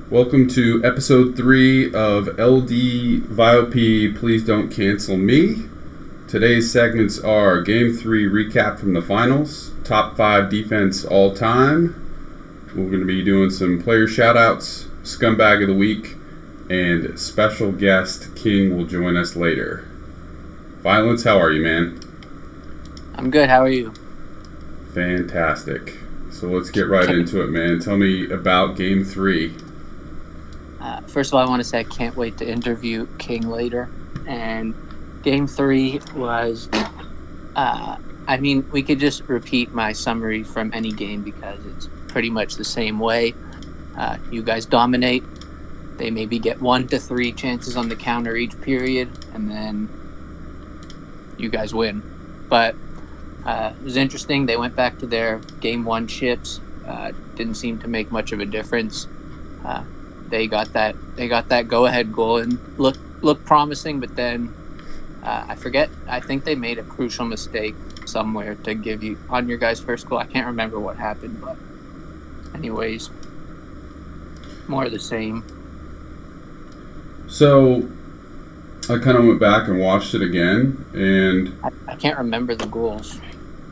Welcome to episode 3 of LD Viop. Please don't cancel me. Today's segments are Game 3 recap from the finals, top 5 defense all time. We're going to be doing some player shoutouts, scumbag of the week, and special guest King will join us later. Violence, how are you, man? I'm good. How are you? Fantastic. So let's get right into it, man. Tell me about Game 3. First of all, I want to say I can't wait to interview King later. And Game 3 was, we could just repeat my summary from any game because it's pretty much the same way. You guys dominate. They maybe get 1 to 3 chances on the counter each period, and then you guys win. But it was interesting. They went back to their Game 1 ships. Didn't seem to make much of a difference. They got that go-ahead goal and looked promising, but then I forget. I think they made a crucial mistake somewhere to give you on your guys' first goal. I can't remember what happened, but anyways, more of the same. So I kind of went back and watched it again, and I can't remember the goals.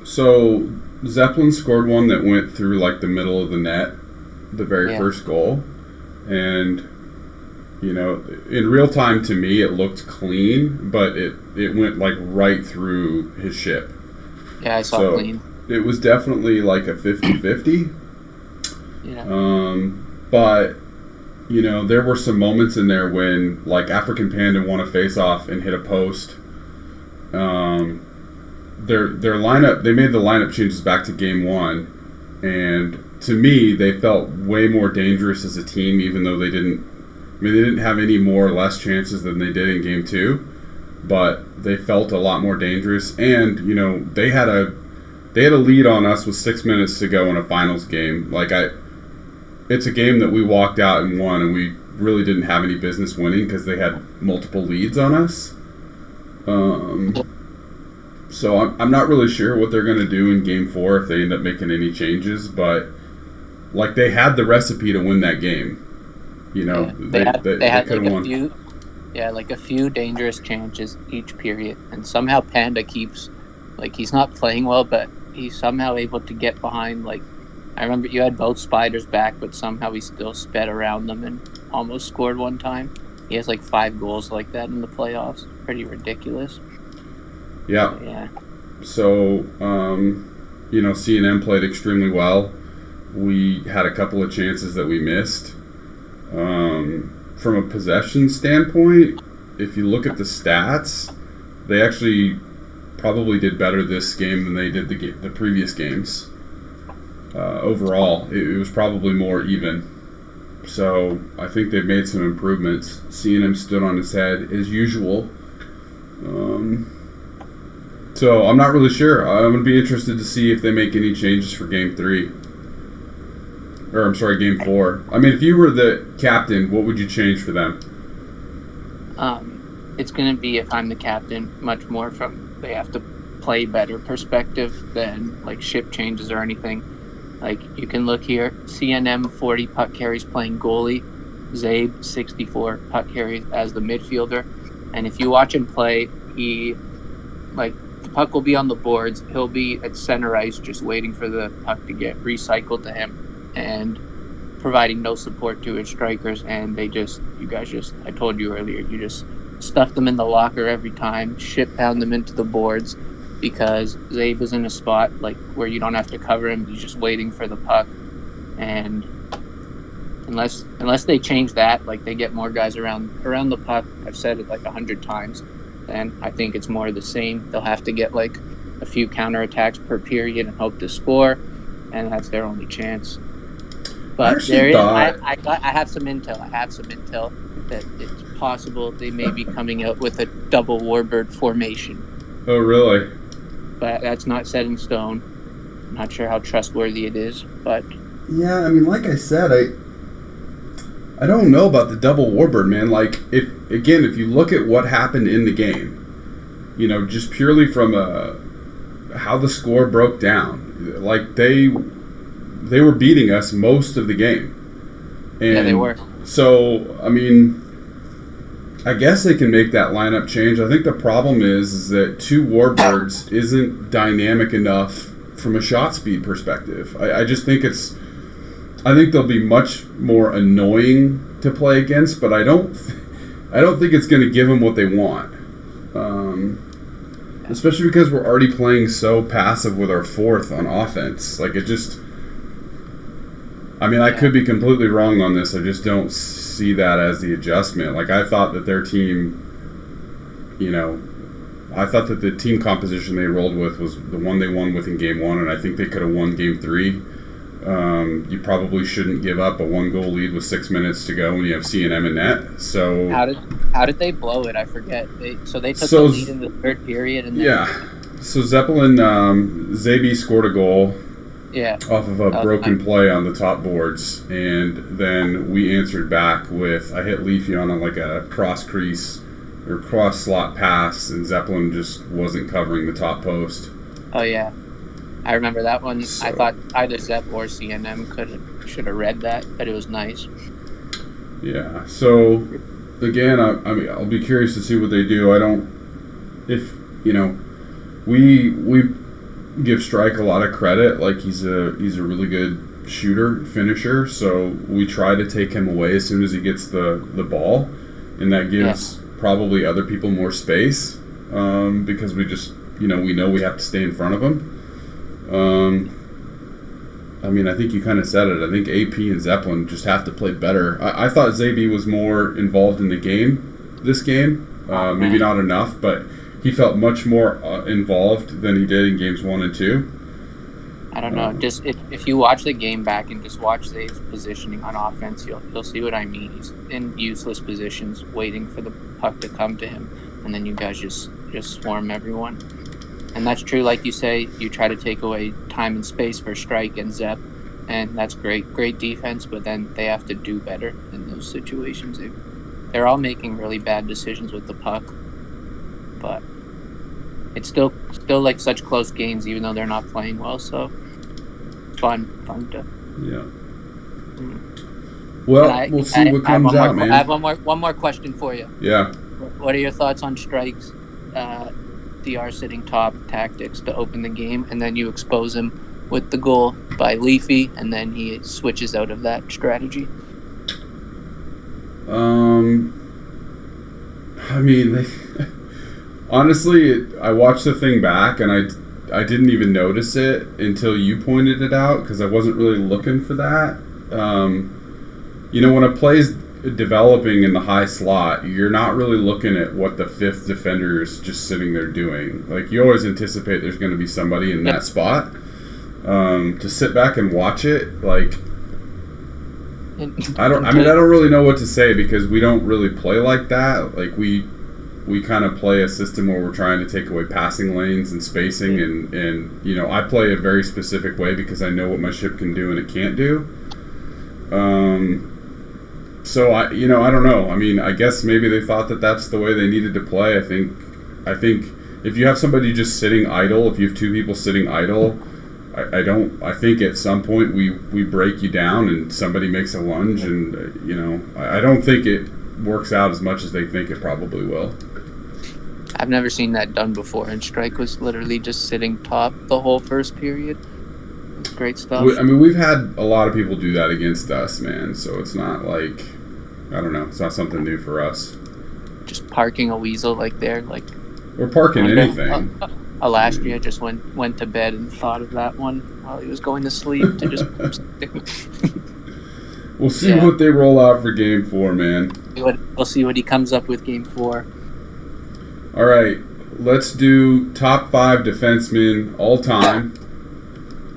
So Zeppelin scored one that went through like the middle of the net, the very first goal. And, you know, in real time to me it looked clean, but it went like right through his ship. Yeah, I saw clean. It was definitely like a 50-50. Yeah. But, you know, there were some moments in there when like African Panda won a face-off and hit a post. Their lineup, they made the lineup changes back to Game 1, and to me, they felt way more dangerous as a team, even though they didn't have any more or less chances than they did in Game 2, but they felt a lot more dangerous. And, you know, they had a lead on us with 6 minutes to go in a finals game. It's a game that we walked out and won, and we really didn't have any business winning because they had multiple leads on us. So I'm not really sure what they're going to do in Game 4 if they end up making any changes, but like they had the recipe to win that game. You know, they had like a few dangerous chances each period, and somehow Panda keeps, like, he's not playing well, but he's somehow able to get behind. Like, I remember you had both spiders back, but somehow he still sped around them and almost scored one time. He has like 5 goals like that in the playoffs. Pretty ridiculous. Yeah. Yeah. So, you know, C&M played extremely well. We had a couple of chances that we missed. From a possession standpoint, if you look at the stats, they actually probably did better this game than they did the previous games. Overall, it was probably more even. So I think they've made some improvements. C&M stood on his head as usual. So I'm not really sure. I'm going to be interested to see if they make any changes for Game 3. Or, I'm sorry, Game 4. I mean, if you were the captain, what would you change for them? It's going to be, if I'm the captain, much more from they have to play better perspective than like ship changes or anything. Like, you can look here, CNM 40 puck carries playing goalie, Zabe 64 puck carries as the midfielder. And if you watch him play, the puck will be on the boards. He'll be at center ice just waiting for the puck to get recycled to him and providing no support to his strikers. And I told you earlier, you just stuff them in the locker every time, ship pound them into the boards because Zabe is in a spot like where you don't have to cover him. He's just waiting for the puck. And unless they change that, like they get more guys around the puck, I've said it like 100 times, then I think it's more of the same. They'll have to get like a few counterattacks per period and hope to score, and that's their only chance. But I have some intel. That it's possible they may be coming out with a double warbird formation. Oh, really? But that's not set in stone. I'm not sure how trustworthy it is, but yeah, I mean, like I said, I don't know about the double warbird, man. Like, if you look at what happened in the game, you know, just purely from how the score broke down, like they were beating us most of the game. And yeah, they were. So, I mean, I guess they can make that lineup change. I think the problem is that 2 Warbirds isn't dynamic enough from a shot speed perspective. I just think I think they'll be much more annoying to play against, but I don't think it's going to give them what they want. Especially because we're already playing so passive with our 4th on offense. Like, it just... I mean, I could be completely wrong on this. I just don't see that as the adjustment. Like, I thought that their team, I thought that the team composition they rolled with was the one they won with in Game 1, and I think they could have won Game 3. You probably shouldn't give up a 1-goal lead with 6 minutes to go when you have C&M in net. So how did they blow it? I forget. They took the lead in the 3rd period, and then, So Zeppelin, Zabi scored a goal. Yeah. Off of a broken play on the top boards, and then we answered back with I hit Leafy on like a cross crease or cross slot pass, and Zeppelin just wasn't covering the top post. Oh yeah, I remember that one. So, I thought either Zepp or CNM should have read that, but it was nice. Yeah. So again, I mean, I'll be curious to see what they do. We give Strike a lot of credit. Like, he's a really good shooter, finisher, so we try to take him away as soon as he gets the ball, and that gives probably other people more space, because we just we know we have to stay in front of him. I mean, I think you kind of said it. I think AP and Zeppelin just have to play better. I thought Zabi was more involved in the game this game. Maybe not enough, but he felt much more involved than he did in games 1 and 2. I don't know. Just if you watch the game back and just watch Zabe's positioning on offense, you'll see what I mean. He's in useless positions, waiting for the puck to come to him, and then you guys just swarm everyone. And that's true, like you say. You try to take away time and space for Strike and Zepp, and that's great defense. But then they have to do better in those situations. They're all making really bad decisions with the puck, but it's still like such close games, even though they're not playing well. So fun to. Yeah. Well, we'll see what comes out, man. I have one more question for you. Yeah. What are your thoughts on Strike's DR sitting top tactics to open the game, and then you expose him with the goal by Leafy, and then he switches out of that strategy? I mean, honestly, I watched the thing back, and I didn't even notice it until you pointed it out, because I wasn't really looking for that. When a play's developing in the high slot, you're not really looking at what the 5th defender is just sitting there doing. Like, you always anticipate there's going to be somebody in that spot. To sit back and watch it, like, I don't really know what to say, because we don't really play like that. Like, we kind of play a system where we're trying to take away passing lanes and spacing, and I play a very specific way because I know what my ship can do and it can't do. So I don't know. I mean, I guess maybe they thought that that's the way they needed to play. I think if you have somebody just sitting idle, if you have 2 people sitting idle, I think at some point we break you down and somebody makes a lunge, and I don't think it works out as much as they think it probably will. I've never seen that done before, and Strike was literally just sitting top the whole first period. Great stuff. I mean, we've had a lot of people do that against us, man, so it's not like, I don't know, it's not something new for us. Just parking a weasel like there, like... We're parking anything. Last year just went to bed and thought of that one while he was going to sleep to just... We'll see what they roll out for Game 4, man. We'll see what he comes up with Game 4. All right, let's do top 5 defensemen all time.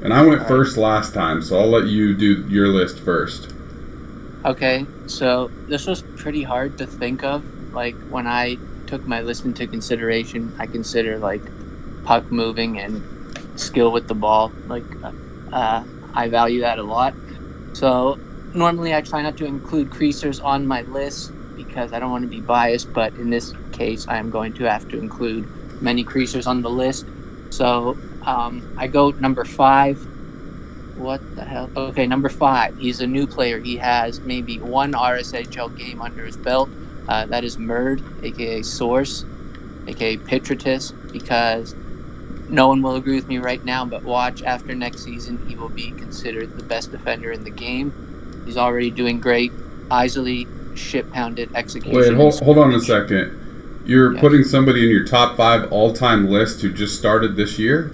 And I went first last time, so I'll let you do your list first. Okay, so this was pretty hard to think of. Like, when I took my list into consideration, I consider, like, puck moving and skill with the ball. Like, I value that a lot. So normally I try not to include creasers on my list because I don't want to be biased, but in this case I am going to have to include many creasers on the list. So I go number 5, What the hell? Okay, number 5. He's a new player. He has maybe one RSHL game under his belt. That is Murd, aka Source, aka Pitritus, because no one will agree with me right now, but watch after next season, he will be considered the best defender in the game. He's already doing great. Easily shit-pounded execution. Wait, hold on a second. You're Yes. putting somebody in your top 5 all-time list who just started this year?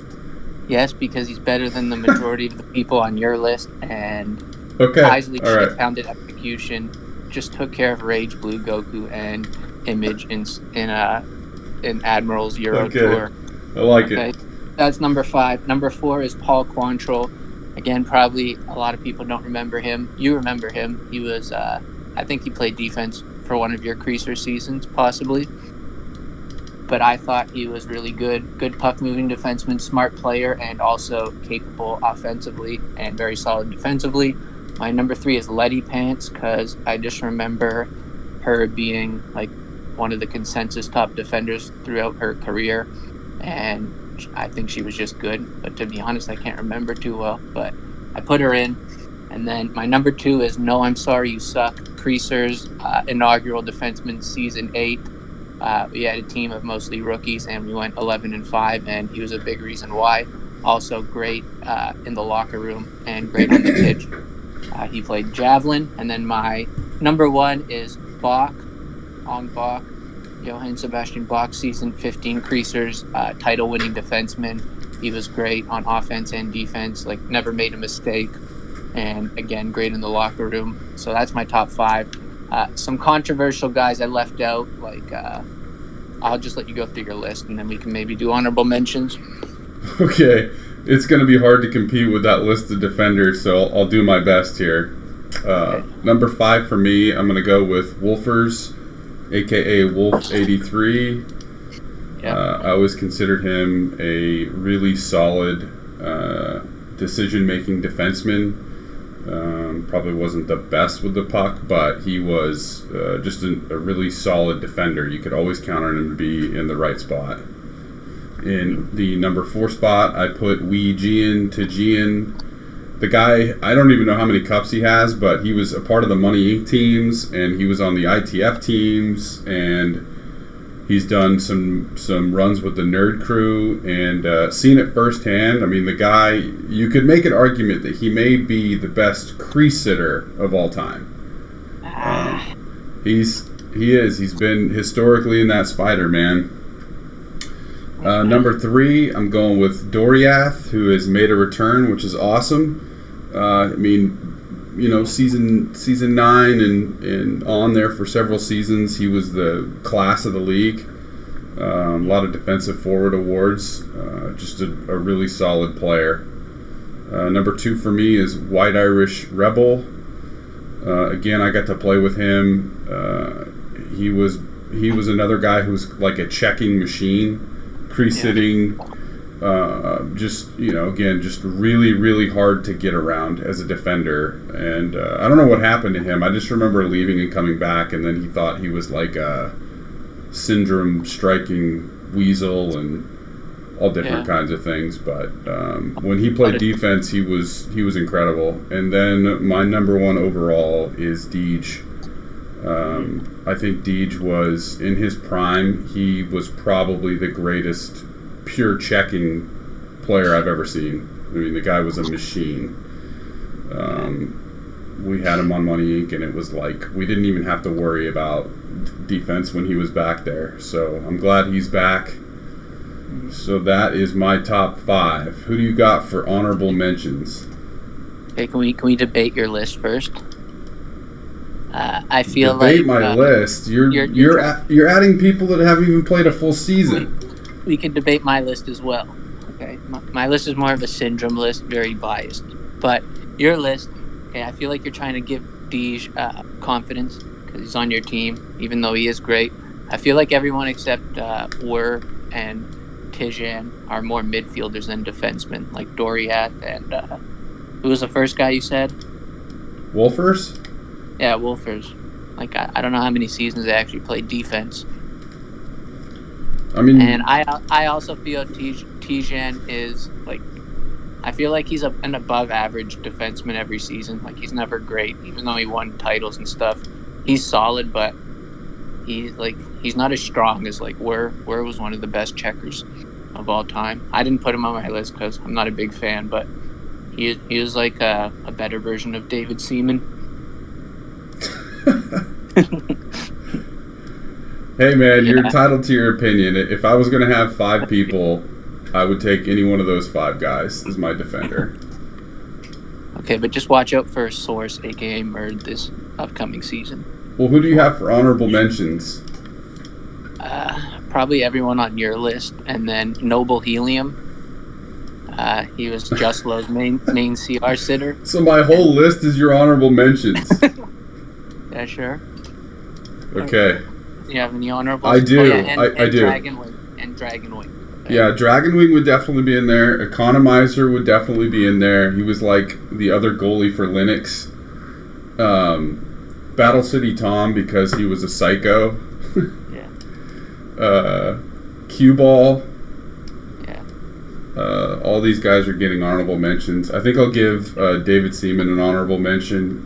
Yes, because he's better than the majority of the people on your list, and Okay, Isley all right. shit-pounded execution, just took care of Rage Blue Goku and Image in Admiral's Euro Tour. I like it. That's number 5. Number 4 is Paul Quantrill. Again, probably a lot of people don't remember him. You remember him. He was, I think he played defense for one of your Creaser seasons, possibly. But I thought he was really good. Good puck-moving defenseman, smart player, and also capable offensively and very solid defensively. My number 3 is Letty Pants, because I just remember her being like one of the consensus top defenders throughout her career. And I think she was just good. But to be honest, I can't remember too well. But I put her in. And then my number 2 is No, I'm Sorry You Suck, Creaser's inaugural defenseman season 8. We had a team of mostly rookies, and we went 11-5, and he was a big reason why. Also great in the locker room and great on the pitch. He played javelin. And then my number 1 is Bach, Ong Bach, Johann Sebastian Bach, season 15 Creasers, title-winning defenseman. He was great on offense and defense, like never made a mistake, and again, great in the locker room. So that's my top 5. Some controversial guys I left out, like I'll just let you go through your list, and then we can maybe do honorable mentions. Okay, it's going to be hard to compete with that list of defenders, so I'll do my best here. Okay. Number 5 for me, I'm going to go with Wolfers, a.k.a. Wolf83. Yeah. I always considered him a really solid decision-making defenseman. Probably wasn't the best with the puck, but he was just a really solid defender. You could always count on him to be in the right spot. In the number 4 spot, I put Wee Gian to Gian. The guy, I don't even know how many cups he has, but he was a part of the Money Inc. teams, and he was on the ITF teams, and he's done some runs with the Nerd Crew, and seen it firsthand. I mean, the guy, you could make an argument that he may be the best crease sitter of all time. He is. He's been historically in that spider, man. Number 3, I'm going with Doriath, who has made a return, which is awesome. I mean, you know, season 9 and on there for several seasons, he was the class of the league. A lot of defensive forward awards. Just a really solid player. Number 2 for me is White Irish Rebel. Again, I got to play with him. He was another guy who's like a checking machine, crease sitting. Just, you know, again, just really, really hard to get around as a defender. And I don't know what happened to him. I just remember leaving and coming back, and then he thought he was like a syndrome striking weasel and all different kinds of things. But when he played defense, he was incredible. And then my number 1 overall is Deej. I think Deej was in his prime. He was probably the greatest pure checking player I've ever seen. I mean, the guy was a machine. We had him on Money Inc., and it was like we didn't even have to worry about defense when he was back there. So I'm glad he's back. So that is my top 5. Who do you got for honorable mentions? Okay, can we debate your list first? I feel debate like my list. You're adding people that haven't even played a full season. We can debate my list as well. Okay, my list is more of a syndrome list, very biased. But your list, okay, I feel like you're trying to give Deej confidence because he's on your team, even though he is great. I feel like everyone except Wer and Tijan are more midfielders than defensemen, like Doriath and who was the first guy you said? Wolfers? Yeah, Wolfers. Like I don't know how many seasons they actually played defense. I mean, and I also feel Tijan is like I feel like he's an above average defenseman every season. Like he's never great, even though he won titles and stuff. He's solid, but he's not as strong as like where was one of the best checkers of all time. I didn't put him on my list because I'm not a big fan, but he was like a better version of David Seaman. Hey man, you're entitled to your opinion. If I was going to have 5 people, I would take any one of those 5 guys as my defender. Okay, but just watch out for Source, aka Murd, this upcoming season. Well, who do you have for honorable mentions? Probably everyone on your list, and then Noble Helium. He was Just Low's main CR sitter. So my whole list is your honorable mentions. Yeah, sure. Okay. Do you have any honorables? I do. Oh, yeah, I do. Dragonwing. Okay. Yeah, Dragonwing would definitely be in there. Economizer would definitely be in there. He was like the other goalie for Linux. Battle City Tom because he was a psycho. Yeah. Cue Ball. Yeah. All these guys are getting honorable mentions. I think I'll give David Seaman an honorable mention.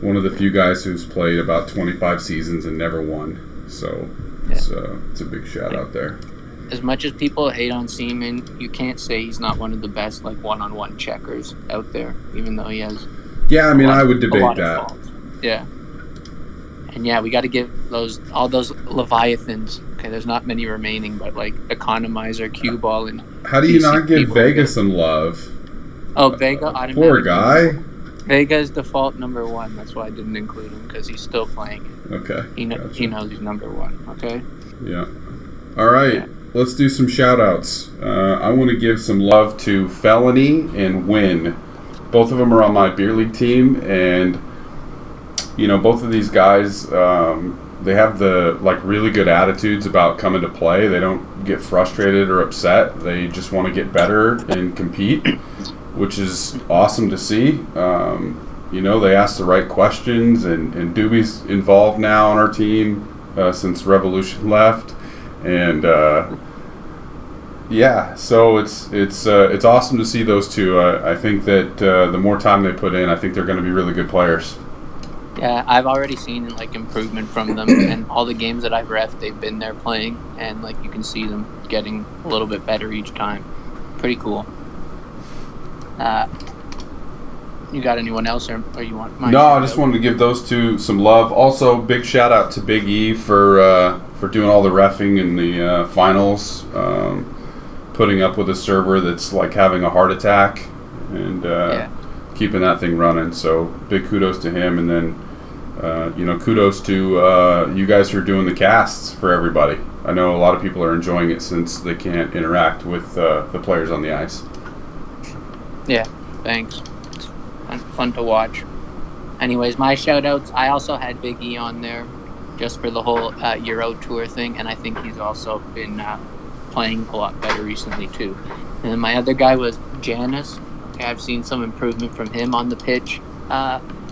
One of the few guys who's played about 25 seasons and never won. So it's a big shout out there. As much as people hate on Seaman, you can't say he's not one of the best like one-on-one checkers out there, even though he has. Yeah, I mean, I would debate that. Yeah. And yeah, we got to give all those Leviathans. Okay, there's not many remaining, but like Economizer, Cue Ball, and. How do you not give Vega some love? Oh, Vega automatically. Poor guy. Vega's default number 1. That's why I didn't include him because he's still playing it. Okay. He knows he's number 1. Okay. Yeah. All right. Yeah. Let's do some shout outs. I want to give some love to Felony and Win. Both of them are on my beer league team, and both of these guys, they have the really good attitudes about coming to play. They don't get frustrated or upset. They just want to get better and compete, which is awesome to see. They ask the right questions, and Doobie's involved now on our team since Revolution left, and so it's awesome to see those two. I think that the more time they put in, I think they're going to be really good players. Yeah, I've already seen improvement from them, and all the games that I've reffed, they've been there playing, and you can see them getting a little bit better each time. Pretty cool. You got anyone else, or you want? No, I just wanted to give those two some love. Also, big shout out to Big E for doing all the reffing in the finals, putting up with a server that's having a heart attack, and keeping that thing running. So big kudos to him, and then kudos to you guys who are doing the casts for everybody. I know a lot of people are enjoying it since they can't interact with the players on the ice. Yeah, thanks. It's fun to watch. Anyways, my shout-outs, I also had Big E on there just for the whole Euro Tour thing, and I think he's also been playing a lot better recently, too. And then my other guy was Janice. Okay, I've seen some improvement from him on the pitch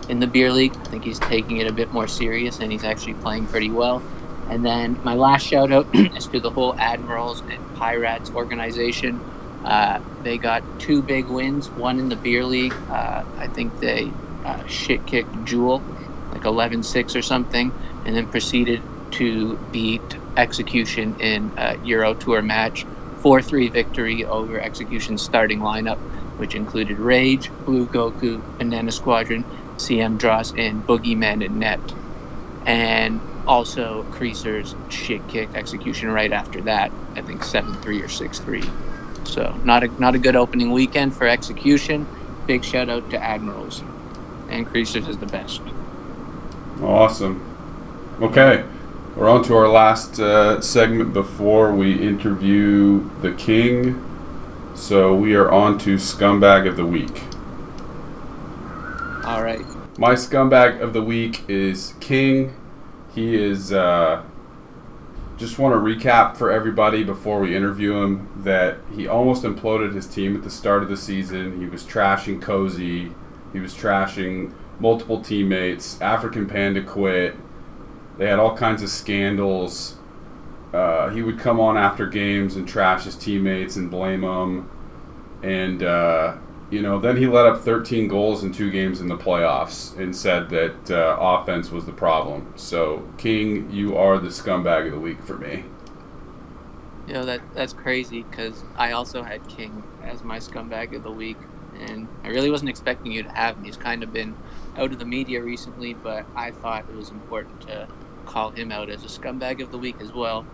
in the beer league. I think he's taking it a bit more serious, and he's actually playing pretty well. And then my last shout-out is to the whole Admirals and Pirates organization. They got 2 big wins, one in the beer league. I think they shit-kicked Jewel, 11-6 or something, and then proceeded to beat Execution in a Euro Tour match. 4-3 victory over Execution's starting lineup, which included Rage, Blue Goku, Banana Squadron, CM Dross, and Boogeyman in net. And also, Creasers shit-kicked Execution right after that, I think 7-3 or 6-3. So not a good opening weekend for Execution. Big shout out to Admirals, and Creasers is the best. Awesome. Okay, we're on to our last segment before we interview the King. So we are on to Scumbag of the Week. All right. My Scumbag of the Week is King. He is. Just want to recap for everybody before we interview him that he almost imploded his team at the start of the season. He was trashing Cozy. He was trashing multiple teammates. African Panda quit. They had all kinds of scandals. He would come on after games and trash his teammates and blame them. And, then he let up 13 goals in 2 games in the playoffs and said that offense was the problem. So, King, you are the scumbag of the week for me. That's crazy because I also had King as my scumbag of the week, and I really wasn't expecting you to have him. He's kind of been out of the media recently, but I thought it was important to call him out as a scumbag of the week as well.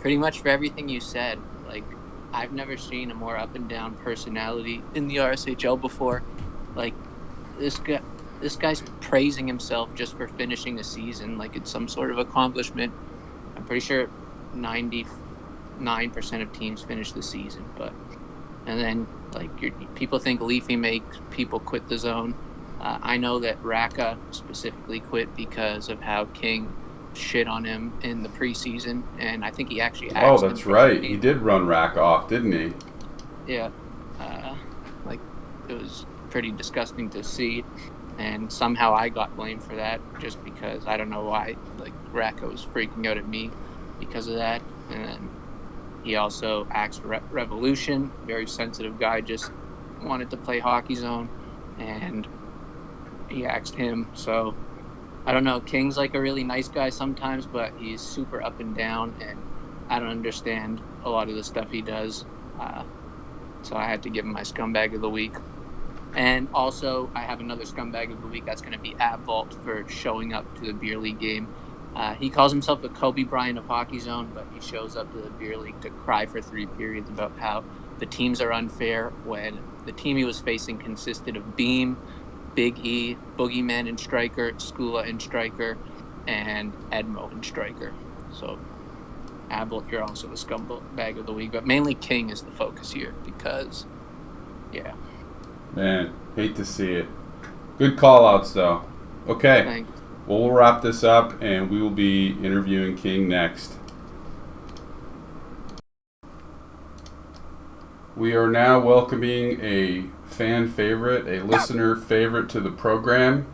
Pretty much for everything you said. Like, I've never seen a more up and down personality in the RSHL before. Like, this guy's praising himself just for finishing a season like it's some sort of accomplishment. I'm pretty sure 99% of teams finish the season, and then people think Leafy makes people quit the zone. I know that Raka specifically quit because of how King shit on him in the preseason, and I think he actually asked him. Oh, that's right. He did run Raka off, didn't he? Yeah. It was pretty disgusting to see, and somehow I got blamed for that just because I don't know why. Raka was freaking out at me because of that, and then he also asked Revolution, very sensitive guy, just wanted to play hockey zone, and he asked him. So I don't know. King's like a really nice guy sometimes, but he's super up and down, and I don't understand a lot of the stuff he does. So I had to give him my scumbag of the week. And also, I have another scumbag of the week. That's going to be Abvault for showing up to the beer league game. He calls himself the Kobe Bryant of Hockey Zone, but he shows up to the beer league to cry for 3 periods about how the teams are unfair when the team he was facing consisted of Beam, Big E, Boogeyman and Striker, Skula and Striker, and Edmo and Striker. So, Abel, you're also the scumbag of the week, but mainly King is the focus here because, yeah. Man, hate to see it. Good call-outs, though. Okay. Thanks. Well, we'll wrap this up, and we will be interviewing King next. We are now welcoming a fan favorite, a listener favorite to the program,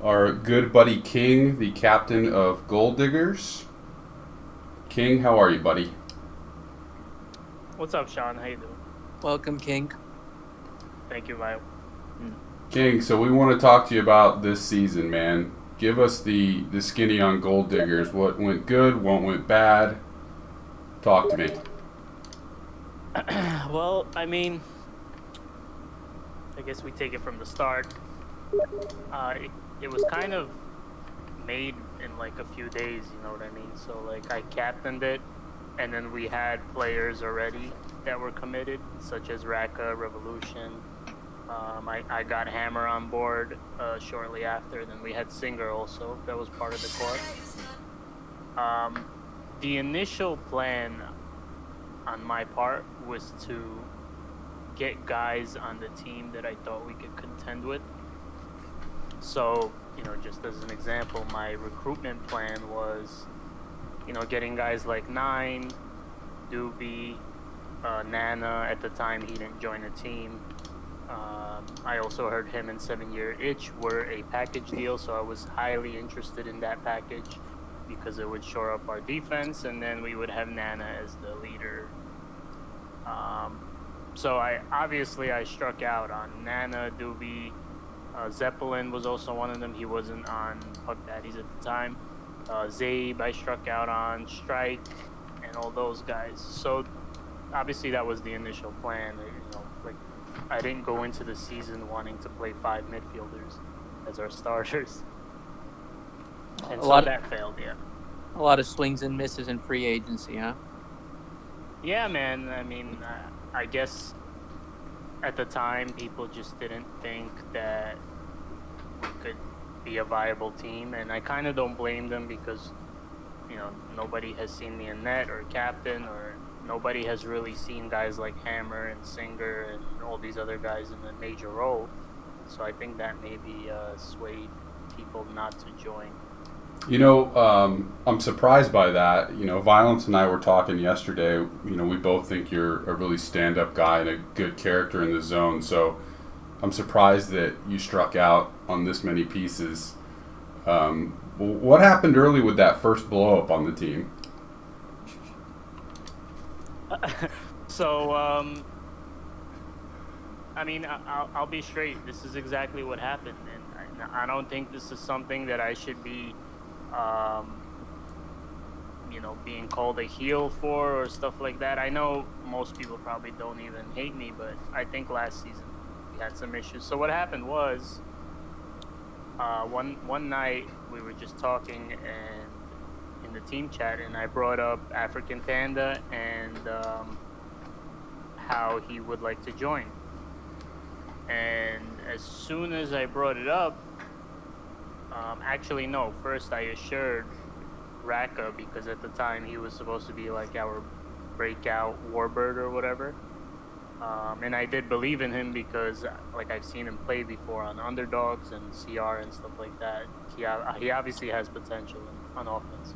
our good buddy King, the captain of Gold Diggers. King, how are you, buddy? What's up, Sean? How you doing? Welcome, King. Thank you, Viop. King, so we want to talk to you about this season, man. Give us the skinny on Gold Diggers. What went good, what went bad? Talk to me. Well, I mean, I guess we take it from the start. It was kind of made in like a few days, you know what I mean? So like I captained it, and then we had players already that were committed, such as Raka, Revolution. I got Hammer on board shortly after. Then we had Singer also, that was part of the core. The initial plan on my part was to get guys on the team that I thought we could contend with. So, just as an example, my recruitment plan was, getting guys like Nine, Doobie, Nana. At the time, he didn't join the team. I also heard him and 7 Year Itch were a package deal, so I was highly interested in that package because it would shore up our defense, and then we would have Nana as the leader. So I struck out on Nana, Doobie. Zeppelin was also one of them. He wasn't on Puck Daddies at the time. Zabe I struck out on, Strike, and all those guys. So obviously that was the initial plan. I didn't go into the season wanting to play 5 midfielders as our starters. And that failed, yeah. A lot of swings and misses in free agency, huh? Yeah, man. I mean, I guess at the time people just didn't think that we could be a viable team, and I kind of don't blame them because, nobody has seen me in net or captain, or nobody has really seen guys like Hammer and Singer and all these other guys in a major role. So I think that maybe swayed people not to join. I'm surprised by that. Violence and I were talking yesterday. We both think you're a really stand-up guy and a good character in the zone. So I'm surprised that you struck out on this many pieces. What happened early with that first blow-up on the team? So I mean, I'll be straight. This is exactly what happened, and I don't think this is something that I should be, um, being called a heel for or stuff like that. I know most people probably don't even hate me, but I think last season we had some issues. So what happened was, one night we were just talking and in the team chat, and I brought up African Panda and how he would like to join. And as soon as I brought it up, actually no, first I assured Raka, because at the time he was supposed to be like our breakout warbird or whatever. And I did believe in him because like I've seen him play before on underdogs and CR and stuff like that. He obviously has potential on offense.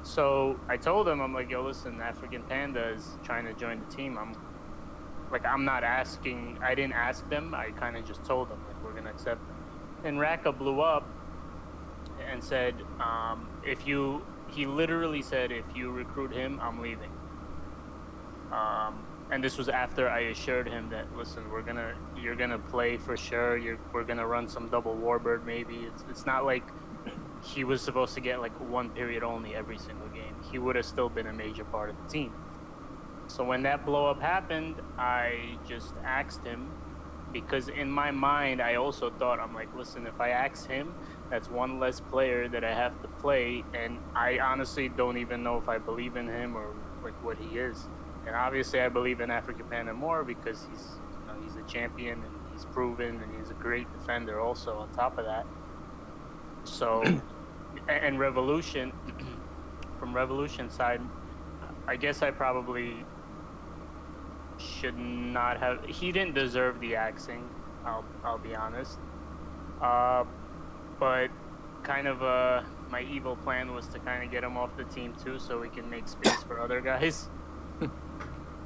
So I told him, I'm like, yo, listen, African Panda is trying to join the team. I'm not asking. I didn't ask them. I kind of just told them like we're gonna accept them. And Raka blew up and said, he literally said, if you recruit him, I'm leaving. And this was after I assured him that, listen, you're gonna play for sure. We're gonna run some double warbird maybe. It's not like he was supposed to get like one period only every single game. He would have still been a major part of the team. So when that blow up happened, I just asked him, because in my mind, I also thought, I'm like, listen, if I ask him, that's one less player that I have to play. And I honestly don't even know if I believe in him or like what he is. And obviously I believe in African Panda more because he's a champion and he's proven and he's a great defender also on top of that. So, and Revolution, from Revolution side, I guess I probably should not have. He didn't deserve the axing. I'll be honest. But kind of my evil plan was to kind of get him off the team too, so we can make space for other guys.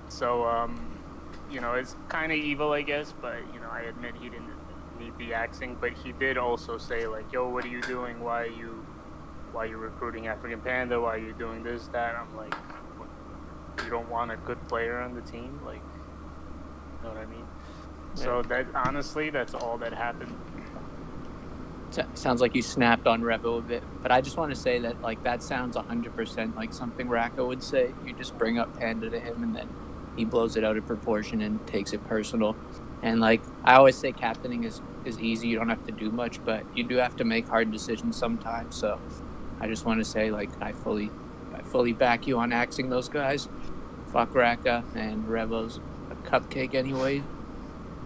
So it's kind of evil, I guess. But I admit he didn't need the axing. But he did also say like, "Yo, what are you doing? Why are you recruiting African Panda? Why are you doing this, that?" I'm like, you don't want a good player on the team, like, you know what I mean? Yeah. So that honestly, that's all that happened. Sounds like you snapped on Revo a bit, but I just want to say that like that sounds 100% like something Raka would say. You just bring up Panda to him, and then he blows it out of proportion and takes it personal. And like I always say, captaining is easy. You don't have to do much, but you do have to make hard decisions sometimes. So I just want to say, like, I fully back you on axing those guys. Fuck Raka, and Revo's a cupcake anyway.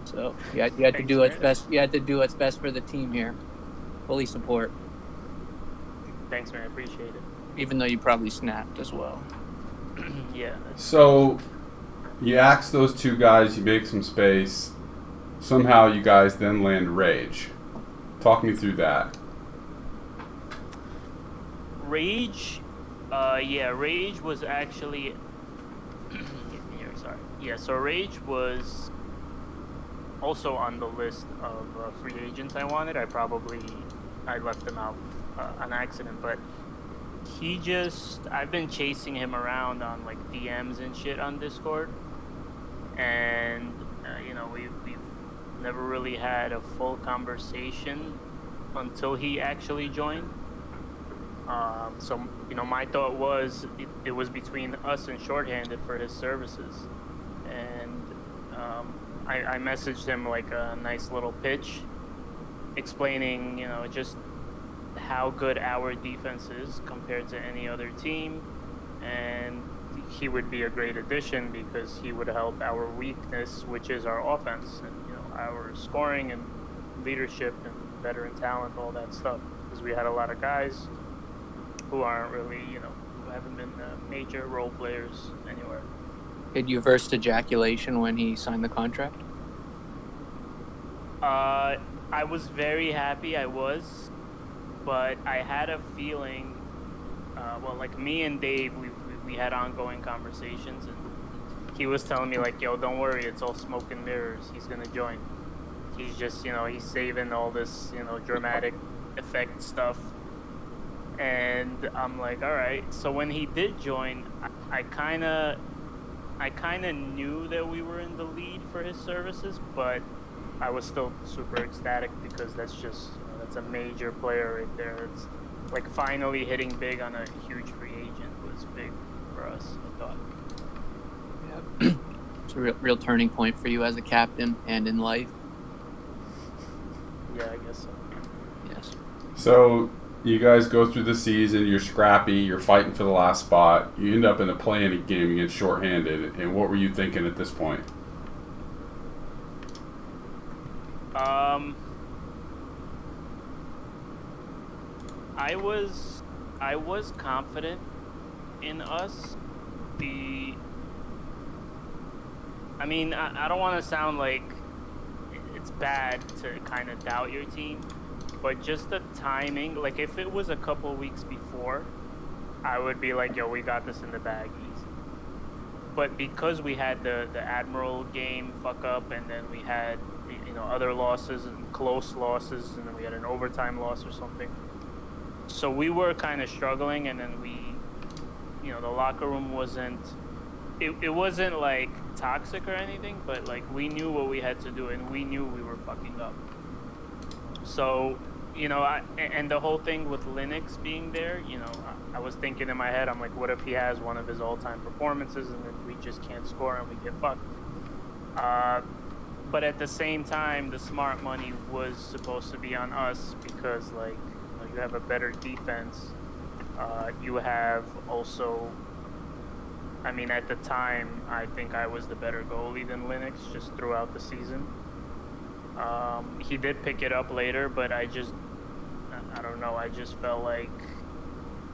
So you had to do what's best. You had to do what's best for the team here. Fully support. Thanks, man. I appreciate it. Even though you probably snapped as well. Yeah. So you axe those two guys. You make some space. Somehow you guys then land Rage. Talk me through that. Rage, Rage was actually. Here, sorry. Yeah, so Rage was also on the list of free agents I wanted. I left him out on accident, but I've been chasing him around on like DMs and shit on Discord, and we've never really had a full conversation until he actually joined. So my thought was it was between us and Shorthanded for his services, and I messaged him like a nice little pitch explaining just how good our defense is compared to any other team, and he would be a great addition because he would help our weakness, which is our offense, and our scoring and leadership and veteran talent, all that stuff, because we had a lot of guys who aren't really, who haven't been major role players anywhere. Did you verse ejaculation when he signed the contract? I was very happy, but I had a feeling, like me and Dave, we had ongoing conversations, and he was telling me like, yo, don't worry, it's all smoke and mirrors, he's gonna join. He's just, he's saving all this, dramatic effect stuff. And I'm like, all right. So when he did join, I kind of I kind of knew that we were in the lead for his services, but I was still super ecstatic because that's just that's a major player right there. It's like finally hitting big on a huge free agent was big for us, I thought. Yeah. It's a real turning point for you as a captain and in life. Yeah, I guess so. Yes. So you guys go through the season, you're scrappy, you're fighting for the last spot, you end up in a play-in game against shorthanded, and what were you thinking at this point? I was confident in us. I don't want to sound like it's bad to kind of doubt your team, but just the timing, like if it was a couple weeks before, I would be like, yo, we got this in the bag easy. But because we had the Admiral game fuck up, and then we had other losses and close losses, and then we had an overtime loss or something. So we were kind of struggling, and then the locker room wasn't. It wasn't like toxic or anything, but like we knew what we had to do, and we knew we were fucking up. So, and the whole thing with Linux being there, I was thinking in my head, I'm like, what if he has one of his all-time performances, and then we just can't score and we get fucked? But at the same time, the smart money was supposed to be on us because, like, you have a better defense. You have also, at the time, I think I was the better goalie than Linux just throughout the season. He did pick it up later, but I don't know. I just felt like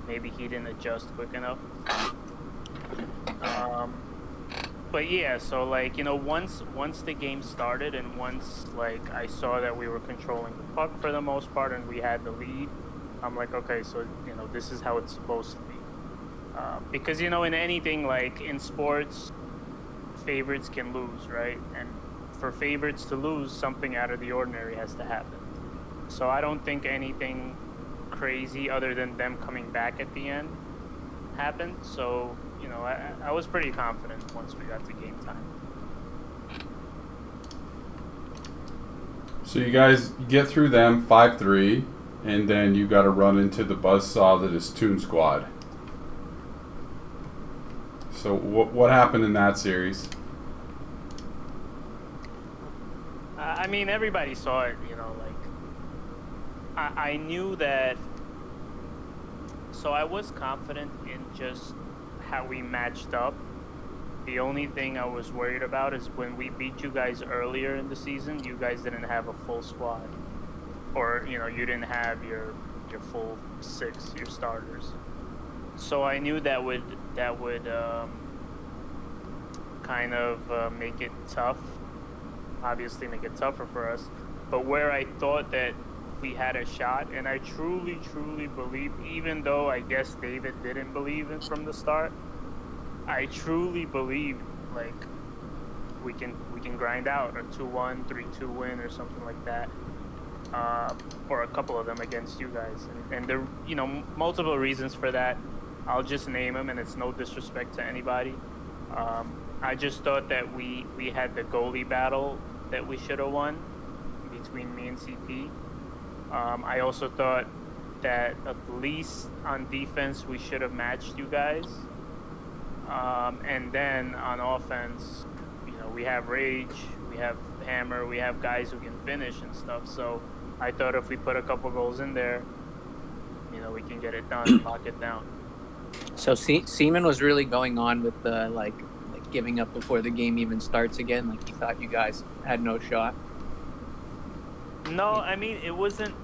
maybe he didn't adjust quick enough. But yeah, so like, once the game started and once like I saw that we were controlling the puck for the most part and we had the lead, I'm like, okay, so this is how it's supposed to be. Because in anything, like in sports, favorites can lose, right? And for favorites to lose, something out of the ordinary has to happen. So I don't think anything crazy other than them coming back at the end happened. So I was pretty confident once we got to game time. So you guys get through them 5-3, and then you got to run into the buzzsaw that is Toon Squad. So what happened in that series? Everybody saw it, I knew that. So I was confident in just how we matched up. The only thing I was worried about is when we beat you guys earlier in the season, you guys didn't have a full squad. Or, you didn't have your full 6, your starters. So I knew that would kind of make it tough. Obviously make it tougher for us. But where I thought that we had a shot, and I truly, truly believe, even though I guess David didn't believe it from the start, I truly believe like we can grind out a 2-1, 3-2 win or something like that, or a couple of them against you guys, and there multiple reasons for that. I'll just name them, and it's no disrespect to anybody. I just thought that we had the goalie battle that we should have won between me and CP. I also thought that at least on defense we should have matched you guys. And then on offense, we have Rage, we have Hammer, we have guys who can finish and stuff. So I thought if we put a couple goals in there, we can get it done and lock it down. So Seaman was really going on with the like giving up before the game even starts again. Like he thought you guys had no shot. No, it wasn't.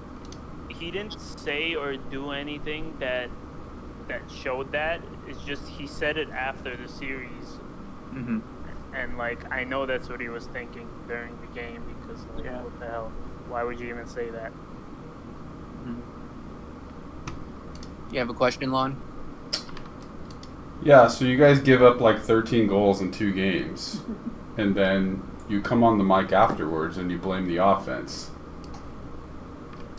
He didn't say or do anything that showed that. It's just he said it after the series, Mm-hmm. and like I know that's what he was thinking during the game because like, Yeah. what the hell? Why would you even say that? Mm-hmm. You have a question, Lon? Yeah, so you guys give up like 13 goals in 2 games, and then you come on the mic afterwards and you blame the offense.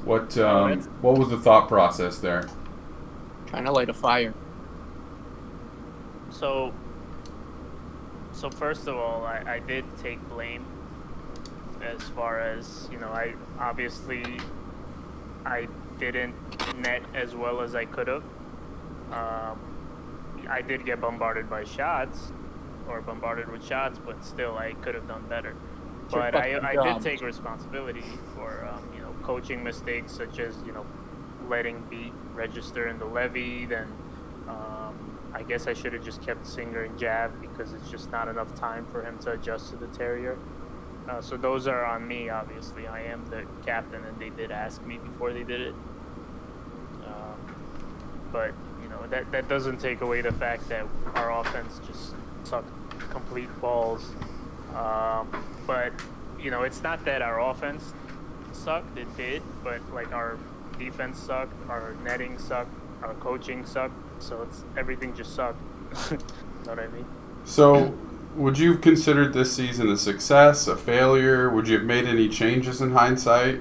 What was the thought process there? Trying to light a fire. So So first of all, I did take blame as far as, I obviously I didn't net as well as I could have. Um, I did get bombarded by shots or bombarded with shots, but still I could have done better. It's your But fucking I did job. take responsibility for coaching mistakes such as letting beat register in the levy. Then I guess I should have just kept Singer and Jab because it's just not enough time for him to adjust to the Terrier. So those are on me, obviously. I am the captain, and they did ask me before they did it. But that doesn't take away the fact that our offense just sucked complete balls. But it's not that our offense sucked; it did. But like our defense sucked, our netting sucked, our coaching sucked. So it's everything just sucked. You know what I mean? So, would you have considered this season a success, a failure? Would you have made any changes in hindsight?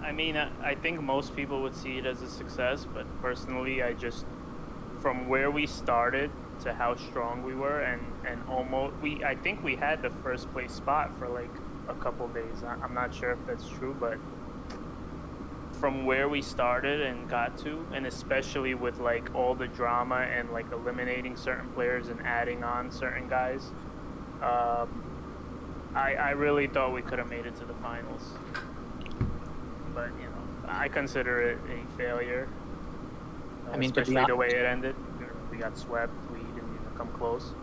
I mean, I think most people would see it as a success, but personally, from where we started to how strong we were, and I think we had the first place spot for like a couple days. I'm not sure if that's true, but from where we started and got to, and especially with like all the drama and like eliminating certain players and adding on certain guys, I really thought we could have made it to the finals. But I consider it a failure. I mean, especially the way it ended. We got swept. We didn't even come close.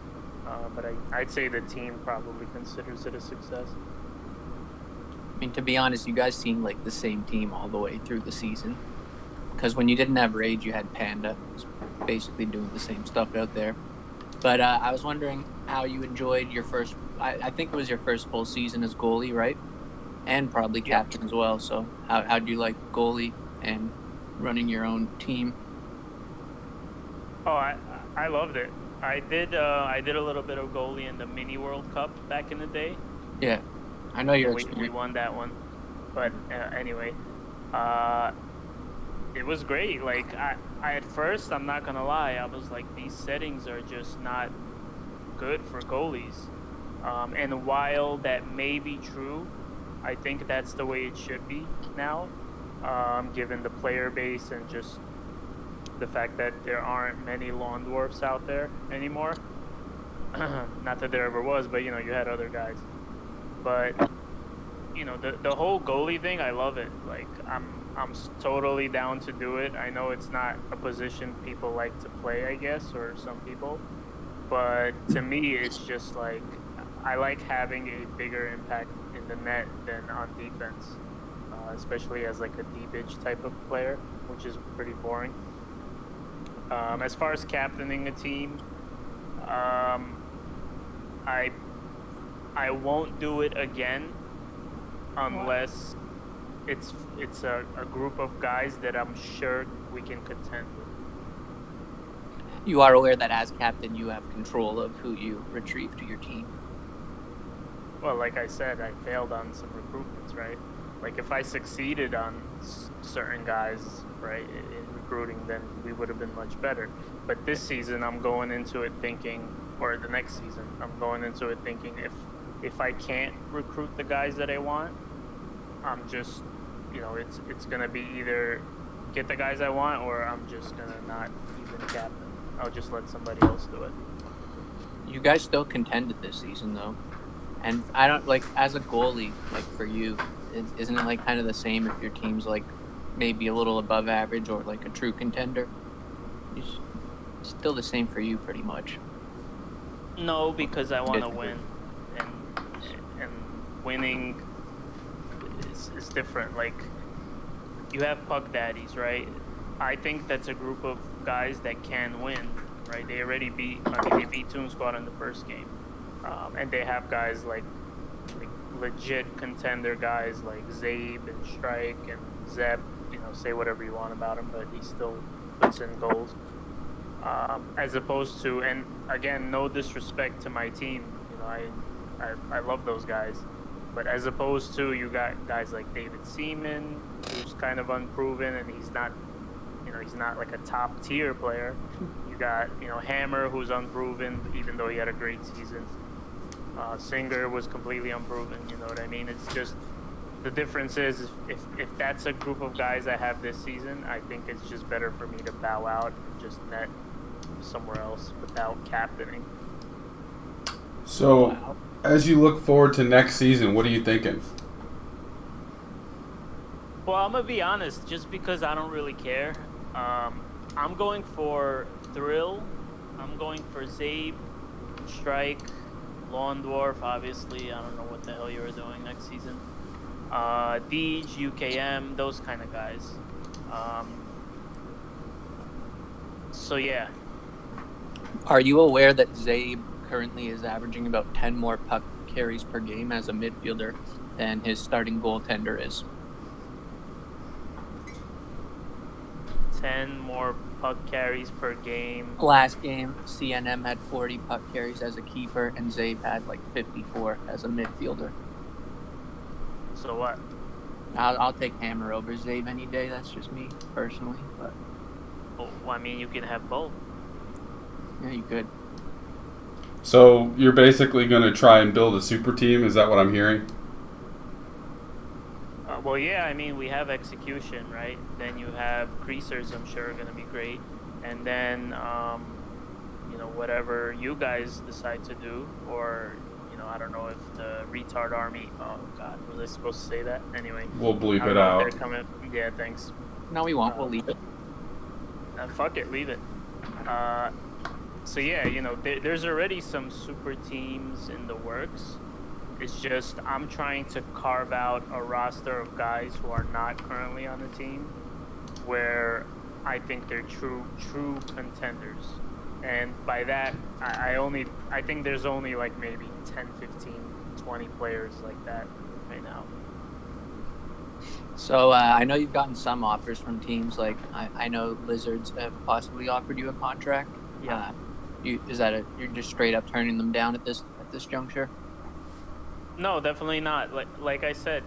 But I'd say the team probably considers it a success. I mean, to be honest, you guys seemed like the same team all the way through the season. Because when you didn't have Rage, you had Panda, who's basically doing the same stuff out there. But I was wondering how you enjoyed your first. I think it was your first full season as goalie, right? And probably captain as well. So how do you like goalie and running your own team? Oh, I loved it. I did a little bit of goalie in the Mini World Cup back in the day. Yeah, I know you're. We won that one, but anyway, it was great. Like I at first, I'm not gonna lie, I was like, these settings are just not good for goalies. And while that may be true, I think that's the way it should be now, given the player base and just the fact that there aren't many lawn dwarfs out there anymore. Not that there ever was, but you had other guys. But the whole goalie thing, I love it. Like I'm totally down to do it. I know it's not a position people like to play, I guess, or some people. But to me, it's just like I like having a bigger impact in the net than on defense, especially as like a D-bitch type of player, which is pretty boring. As far as captaining a team, I won't do it again unless it's a group of guys that I'm sure we can contend with. You are aware that as captain, you have control of who you retrieve to your team. Well, like I said, I failed on some recruitments, right? Like if I succeeded on certain guys, right, in recruiting, then we would have been much better. But this season, I'm going into it thinking, or the next season, I'm going into it thinking if I can't recruit the guys that I want, I'm just, it's gonna be either get the guys I want, or I'm just gonna not even captain. I'll just let somebody else do it. You guys still contended this season, though. And I don't, like, as a goalie, like, for you, isn't it, like, kind of the same if your team's, like, maybe a little above average or, like, a true contender? It's still the same for you, pretty much. No, because I want to win. And winning is different. Like, you have puck daddies, right? I think that's a group of guys that can win, right? They already beat Toon Squad in the first game. And they have guys like legit contender guys like Zabe and Strike and Zeb. Say whatever you want about him, but he still puts in goals. As opposed to, and again, no disrespect to my team. I love those guys. But as opposed to, you got guys like David Seaman, who's kind of unproven, and he's not he's not like a top tier player. You got Hammer, who's unproven, even though he had a great season. Singer was completely unproven. You know what I mean? It's just the difference is if that's a group of guys I have this season, I think it's just better for me to bow out and just net somewhere else without captaining. So, as you look forward to next season, what are you thinking? Well, I'm gonna be honest, just because I don't really care. I'm going for Thrill. I'm going for Zabe, Strike, Lawn Dwarf. Obviously, I don't know what the hell you were doing next season. Deej, UKM, those kind of guys. So yeah. Are you aware that Zabe currently is averaging about 10 more puck carries per game as a midfielder than his starting goaltender is? 10 more puck carries per game. Last game, CNM had 40 puck carries as a keeper, and Zabe had like 54 as a midfielder. So what? I'll take Hammer over Zabe any day. That's just me personally, but Well, I mean, you can have both. yeah, you could. So, you're basically going to try and build a super team? Is that what I'm hearing? Well, yeah, I mean, we have execution, right? Then you have creasers, I'm sure, are going to be great. And then, whatever you guys decide to do, or, I don't know if the retard army, oh, God, was I supposed to say that? Anyway. We'll bleep I don't it know if out. they're coming. Yeah, thanks. No, we won't. We'll leave it. Fuck it, leave it. So, yeah, there's already some super teams in the works. It's just I'm trying to carve out a roster of guys who are not currently on the team where I think they're true contenders. And by that, I think there's only like maybe 10, 15, 20 players like that right now. So I know you've gotten some offers from teams. Like I know Lizards have possibly offered you a contract. Yeah. You're just straight up turning them down at this juncture? No, definitely not. Like I said,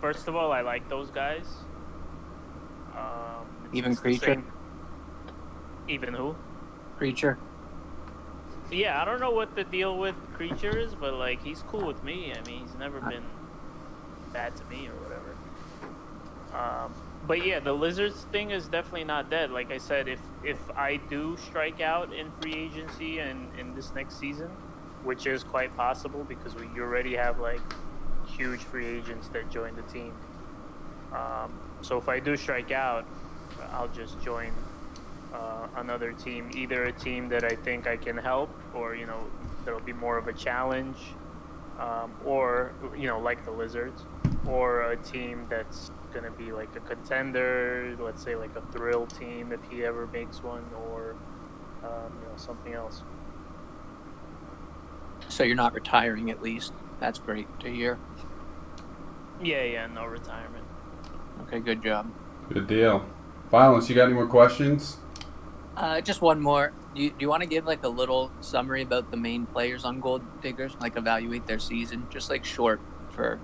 first of all, I like those guys. Even Creature? Even who? Creature. Yeah, I don't know what the deal with Creature is, but like he's cool with me. I mean, he's never been bad to me or whatever. But yeah, the Lizards thing is definitely not dead. Like I said, if I do strike out in free agency and in this next season, which is quite possible because we already have like huge free agents that join the team. So if I do strike out, I'll just join another team, either a team that I think I can help, or that'll be more of a challenge, or like the Lizards, or a team that's gonna be like a contender, let's say like a Thrill team if he ever makes one, or something else. So you're not retiring, at least. That's great to hear. Yeah, no retirement. Okay, good job. Good deal. Violence, you got any more questions? Just one more. Do you want to give like a little summary about the main players on Gold Diggers? Like evaluate their season, just like short for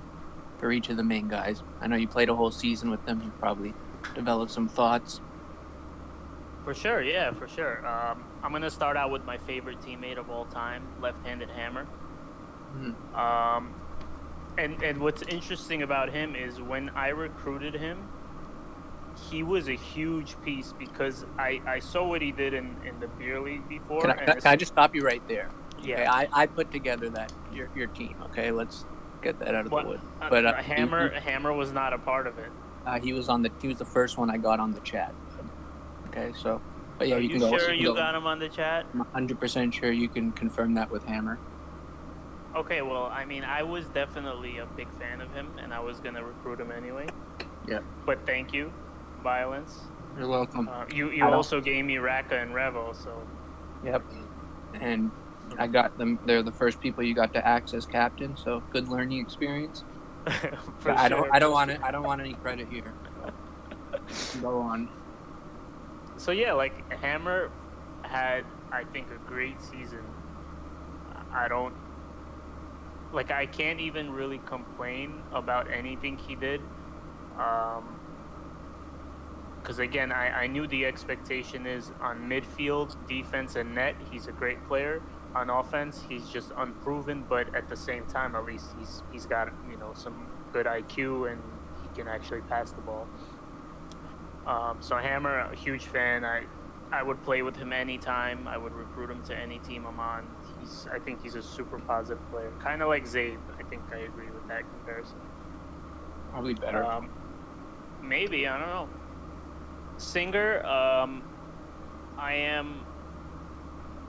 each of the main guys. I know you played a whole season with them. You probably developed some thoughts. For sure, yeah, for sure. I'm gonna start out with my favorite teammate of all time, left-handed Hammer. Mm-hmm. And what's interesting about him is when I recruited him, he was a huge piece because I saw what he did in the beer league before. Can I just stop you right there? Yeah. Okay, I put together your team. Okay, let's get that out of the wood. But Hammer was not a part of it. He was the first one I got on the chat. Okay, so but yeah, Are you can you go. sure you got him on the chat? I'm 100% sure you can confirm that with Hammer. Okay, well, I mean, I was definitely a big fan of him, and I was gonna recruit him anyway. Yeah. But thank you, Violence. You're welcome. You also gave me Raka and Revo, so. Yep. And I got them. They're the first people you got to access captain, so good learning experience. I don't want any credit here. Go on. So yeah, like Hammer had, I think, a great season. I can't even really complain about anything he did. because again, I knew the expectation is on midfield, defense, and net. He's a great player. On offense, he's just unproven, but at the same time, at least he's got some good IQ and he can actually pass the ball. So Hammer, a huge fan. I would play with him anytime. I would recruit him to any team I'm on. I think he's a super positive player, kind of like Zabe. I think I agree with that comparison. Probably better. Maybe, I don't know. Singer, I am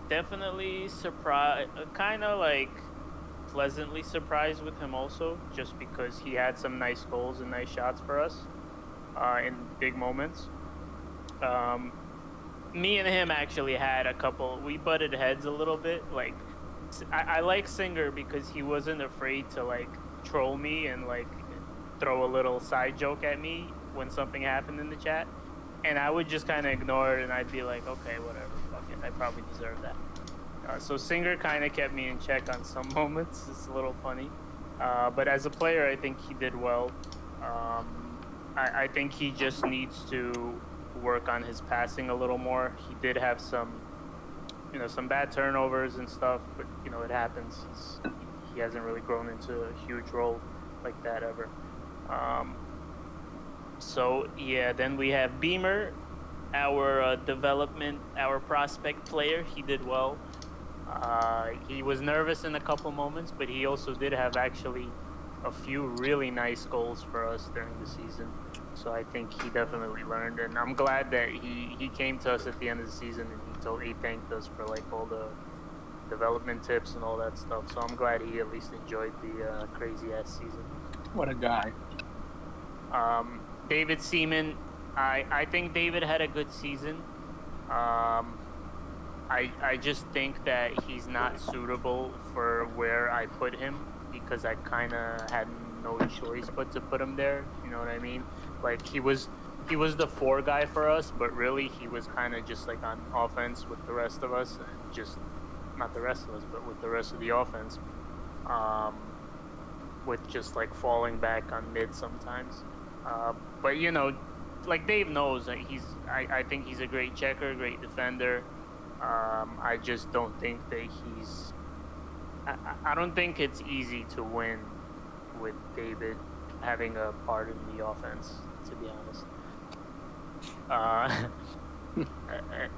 definitely surprised, kind of like pleasantly surprised with him also, just because he had some nice goals and nice shots for us in big moments. Me and him actually had a couple, we butted heads a little bit. Like, I like Singer because he wasn't afraid to like troll me and like throw a little side joke at me when something happened in the chat, and I would just kind of ignore it, and I'd be like, okay, whatever, fuck it, I probably deserve that. So Singer kind of kept me in check on some moments. It's a little funny, but as a player, I think he did well. I think he just needs to work on his passing a little more. He did have some bad turnovers and stuff, but it happens. He hasn't really grown into a huge role like that ever. So yeah, then we have Beamer, our our prospect player. He did well. He was nervous in a couple moments, but he also did have actually a few really nice goals for us during the season. So I think he definitely learned, and I'm glad that he came to us at the end of the season and he thanked us for like all the development tips and all that stuff. So I'm glad he at least enjoyed the crazy ass season. What a guy. David Seaman, I think David had a good season. I just think that he's not suitable for where I put him because I kind of had no choice but to put him there. You know what I mean? Like he was the 4 guy for us, but really he was kind of just like on offense with the rest of us, and just not the rest of us, but with the rest of the offense, with just like falling back on mid sometimes. But like Dave knows, I think he's a great checker, great defender. I just don't think that I don't think it's easy to win with David having a part in the offense, to be honest.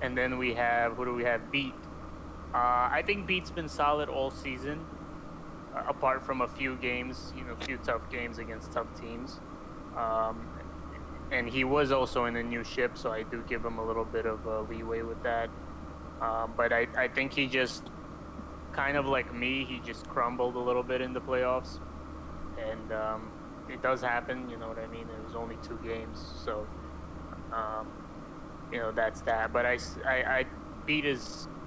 And then we have, who do we have? Beat. I think Beat's been solid all season, apart from a few games, a few tough games against tough teams. And he was also in a new ship, so I do give him a little bit of leeway with that. But I think he just, kind of like me, he just crumbled a little bit in the playoffs. And it does happen, you know what I mean? It was only 2 games, so, that's that. But I Beat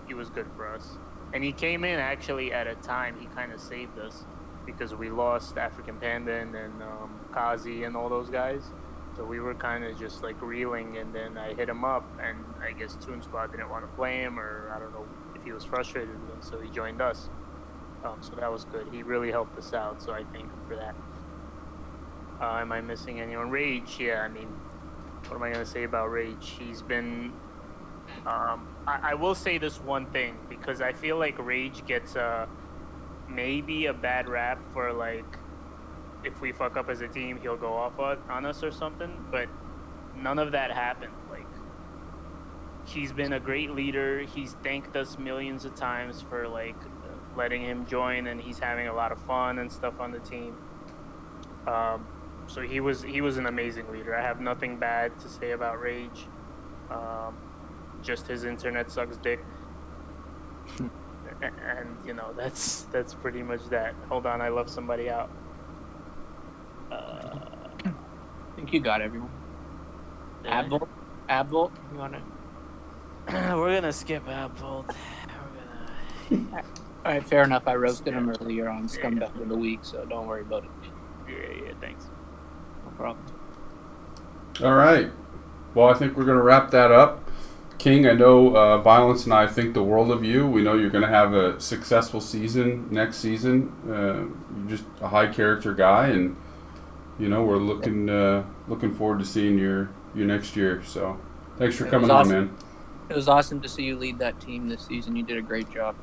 he was good for us. And he came in actually at a time he kind of saved us because we lost African Panda and Kazi and all those guys. So we were kind of just like reeling, and then I hit him up, and I guess Toon Squad didn't want to play him, or I don't know if he was frustrated with him, so he joined us. So that was good. He really helped us out, so I thank him for that. Am I missing anyone? Rage, yeah, I mean, what am I going to say about Rage? He's been... I will say this one thing, because I feel like Rage gets maybe a bad rap for, like, if we fuck up as a team, he'll go off on us or something, but none of that happened. Like, he's been a great leader. He's thanked us millions of times for, like, letting him join, and he's having a lot of fun and stuff on the team. So he was an amazing leader. I have nothing bad to say about Rage. Just his internet sucks dick. And that's pretty much that. Hold on, I left somebody out. I think you got everyone. Yeah. Abvolt, you wanna? We're gonna skip Abvolt. All right, fair enough. I roasted him earlier on Scumbag of the Week, so don't worry about it. Yeah, thanks. No problem. All right. Well, I think we're going to wrap that up. King, I know Violence and I think the world of you. We know you're going to have a successful season next season. You're just a high character guy, and we're looking forward to seeing your you next year. So thanks for It coming was on, awesome. man. It was awesome to see you lead that team this season. You did a great job.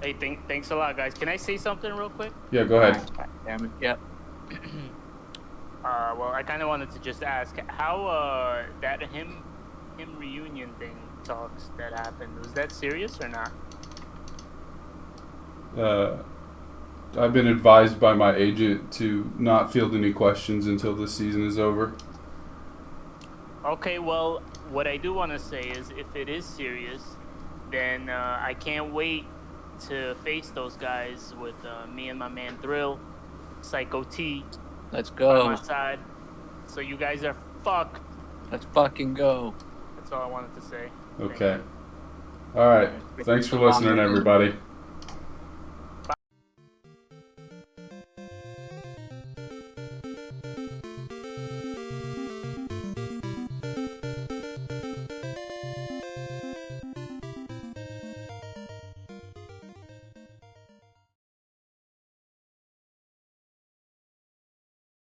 Hey, thanks a lot, guys. Can I say something real quick? Yeah, go ahead. Damn it. Yep. Well, I kind of wanted to just ask how that him reunion thing talks that happened, was that serious or not? I've been advised by my agent to not field any questions until the season is over. Okay, well, what I do want to say is if it is serious, then I can't wait to face those guys with me and my man Thrill, Psycho T, Let's by go. my side. So you guys are fucked. Let's fucking go. That's all I wanted to say. Okay. All right. Thanks for listening, everybody.